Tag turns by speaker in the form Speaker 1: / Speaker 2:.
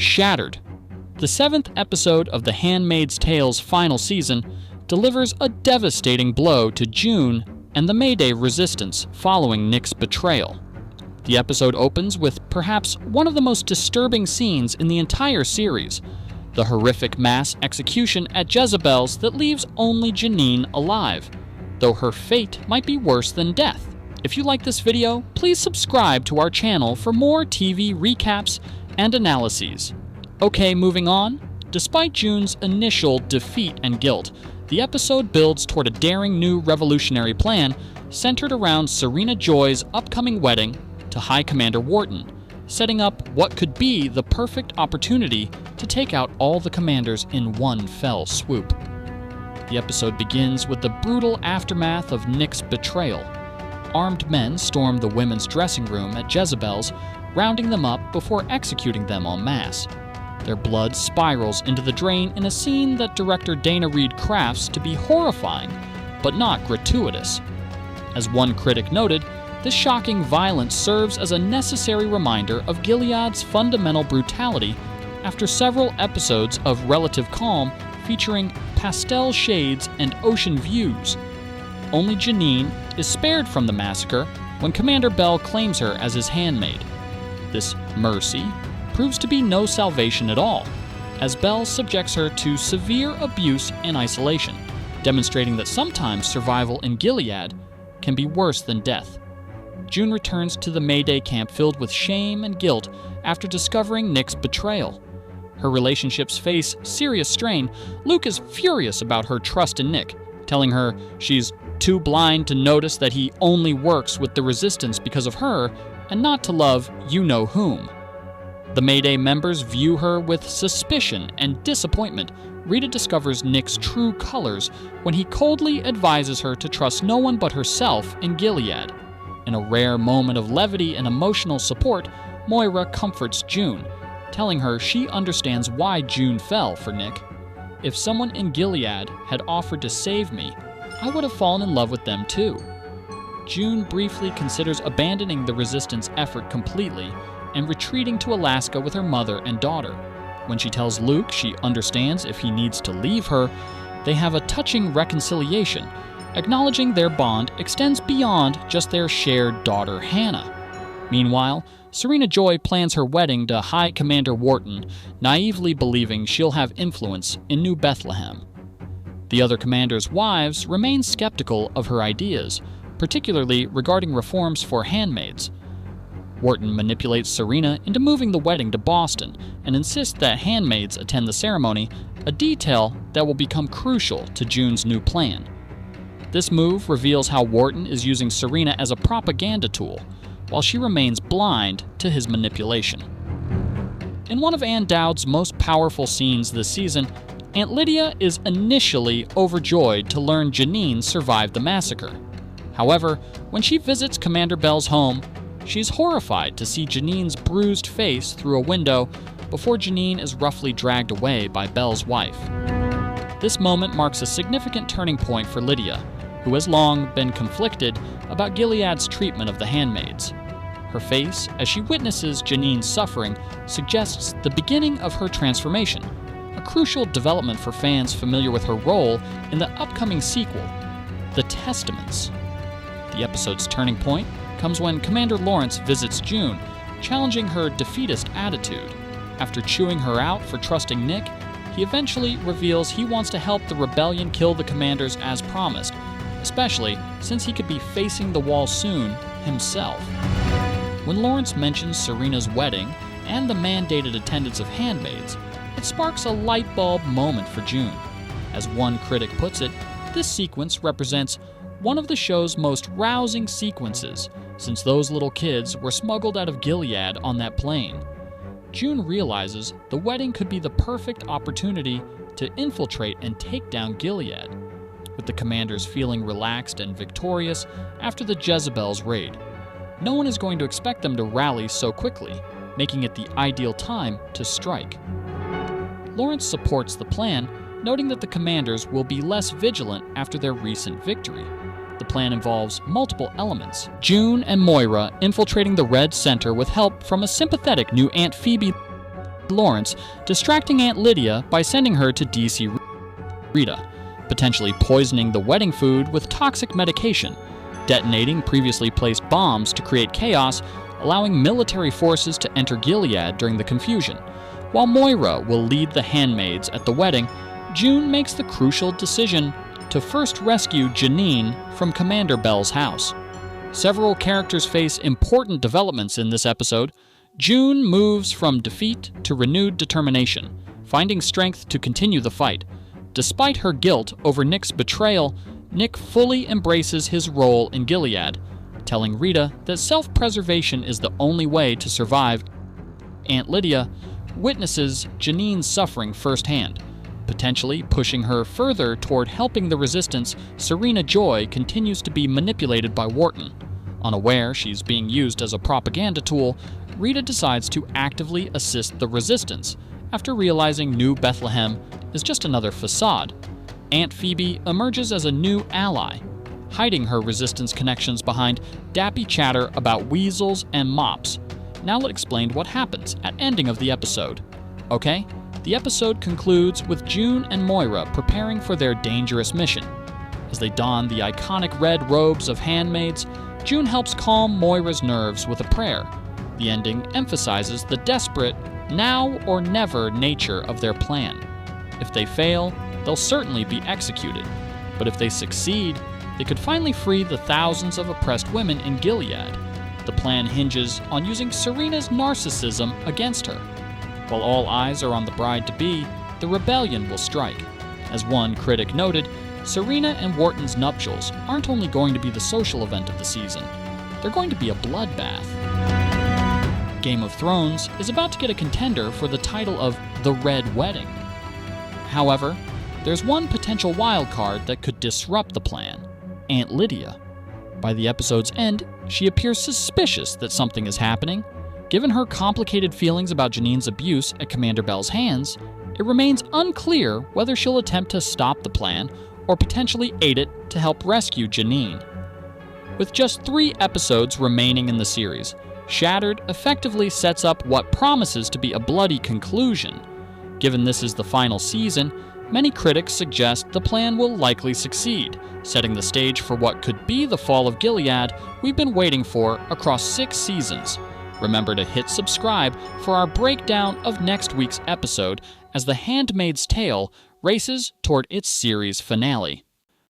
Speaker 1: shattered. The 7th episode of The Handmaid's Tale's final season delivers a devastating blow to June and the Mayday resistance following Nick's betrayal. The episode opens with perhaps one of the most disturbing scenes in the entire series, the horrific mass execution at Jezebel's that leaves only Janine alive, though her fate might be worse than death. If you like this video, please subscribe to our channel for more TV recaps and analyses. Okay, moving on. Despite June's initial defeat and guilt, the episode builds toward a daring new revolutionary plan centered around Serena Joy's upcoming wedding to High Commander Wharton, setting up what could be the perfect opportunity to take out all the commanders in one fell swoop. The episode begins with the brutal aftermath of Nick's betrayal. Armed men storm the women's dressing room at Jezebel's, rounding them up before executing them en masse. Their blood spirals into the drain in a scene that director Dana Reed crafts to be horrifying, but not gratuitous. As one critic noted, this shocking violence serves as a necessary reminder of Gilead's fundamental brutality after several episodes of relative calm featuring pastel shades and ocean views. Only Janine is spared from the massacre when Commander Bell claims her as his handmaid. This mercy proves to be no salvation at all, as Bell subjects her to severe abuse and isolation, demonstrating that sometimes survival in Gilead can be worse than death. June returns to the Mayday camp filled with shame and guilt after discovering Nick's betrayal. Her relationships face serious strain. Luke is furious about her trust in Nick, telling her she's too blind to notice that he only works with the resistance because of her and not to love you-know-whom. The Mayday members view her with suspicion and disappointment. Rita discovers Nick's true colors when he coldly advises her to trust no one but herself in Gilead. In a rare moment of levity and emotional support, Moira comforts June, telling her she understands why June fell for Nick. If someone in Gilead had offered to save me, I would have fallen in love with them too. June briefly considers abandoning the resistance effort completely and retreating to Alaska with her mother and daughter. When she tells Luke she understands if he needs to leave her, they have a touching reconciliation, acknowledging their bond extends beyond just their shared daughter Hannah. Meanwhile, Serena Joy plans her wedding to High Commander Wharton, naively believing she'll have influence in New Bethlehem. The other commanders' wives remain skeptical of her ideas, particularly regarding reforms for handmaids. Wharton manipulates Serena into moving the wedding to Boston and insists that handmaids attend the ceremony, a detail that will become crucial to June's new plan. This move reveals how Wharton is using Serena as a propaganda tool, while she remains blind to his manipulation. In one of Ann Dowd's most powerful scenes this season, Aunt Lydia is initially overjoyed to learn Janine survived the massacre. However, when she visits Commander Bell's home, she's horrified to see Janine's bruised face through a window before Janine is roughly dragged away by Bell's wife. This moment marks a significant turning point for Lydia, who has long been conflicted about Gilead's treatment of the handmaids. Her face, as she witnesses Janine's suffering, suggests the beginning of her transformation, a crucial development for fans familiar with her role in the upcoming sequel, The Testaments. The episode's turning point comes when Commander Lawrence visits June, challenging her defeatist attitude. After chewing her out for trusting Nick, he eventually reveals he wants to help the rebellion kill the commanders as promised, especially since he could be facing the wall soon himself. When Lawrence mentions Serena's wedding and the mandated attendance of handmaids, it sparks a light bulb moment for June. As one critic puts it, this sequence represents one of the show's most rousing sequences, since those little kids were smuggled out of Gilead on that plane. June realizes the wedding could be the perfect opportunity to infiltrate and take down Gilead, with the commanders feeling relaxed and victorious after the Jezebel's raid. No one is going to expect them to rally so quickly, making it the ideal time to strike. Lawrence supports the plan, noting that the commanders will be less vigilant after their recent victory. The plan involves multiple elements. June and Moira infiltrating the Red Center with help from a sympathetic new Aunt Phoebe. Lawrence, distracting Aunt Lydia by sending her to DC Rita, potentially poisoning the wedding food with toxic medication, detonating previously placed bombs to create chaos, allowing military forces to enter Gilead during the confusion. While Moira will lead the handmaids at the wedding, June makes the crucial decision to first rescue Janine from Commander Bell's house. Several characters face important developments in this episode. June moves from defeat to renewed determination, finding strength to continue the fight. Despite her guilt over Nick's betrayal, Nick fully embraces his role in Gilead, telling Rita that self-preservation is the only way to survive. Aunt Lydia witnesses Janine's suffering firsthand, potentially pushing her further toward helping the resistance. Serena Joy continues to be manipulated by Wharton. Unaware she's being used as a propaganda tool, Rita decides to actively assist the resistance after realizing New Bethlehem is just another facade. Aunt Phoebe emerges as a new ally, hiding her resistance connections behind dappy chatter about weasels and mops. Now let's explain what happens at ending of the episode. Okay, the episode concludes with June and Moira preparing for their dangerous mission. As they don the iconic red robes of handmaids, June helps calm Moira's nerves with a prayer. The ending emphasizes the desperate, now or never nature of their plan. If they fail, they'll certainly be executed. But if they succeed, they could finally free the thousands of oppressed women in Gilead. The plan hinges on using Serena's narcissism against her. While all eyes are on the bride-to-be, the rebellion will strike. As one critic noted, Serena and Wharton's nuptials aren't only going to be the social event of the season, they're going to be a bloodbath. Game of Thrones is about to get a contender for the title of The Red Wedding. However, there's one potential wildcard that could disrupt the plan: Aunt Lydia. By the episode's end, she appears suspicious that something is happening. Given her complicated feelings about Janine's abuse at Commander Bell's hands, it remains unclear whether she'll attempt to stop the plan or potentially aid it to help rescue Janine. With just 3 episodes remaining in the series, Shattered effectively sets up what promises to be a bloody conclusion. Given this is the final season, many critics suggest the plan will likely succeed, setting the stage for what could be the fall of Gilead we've been waiting for across 6 seasons. Remember to hit subscribe for our breakdown of next week's episode as The Handmaid's Tale races toward its series finale.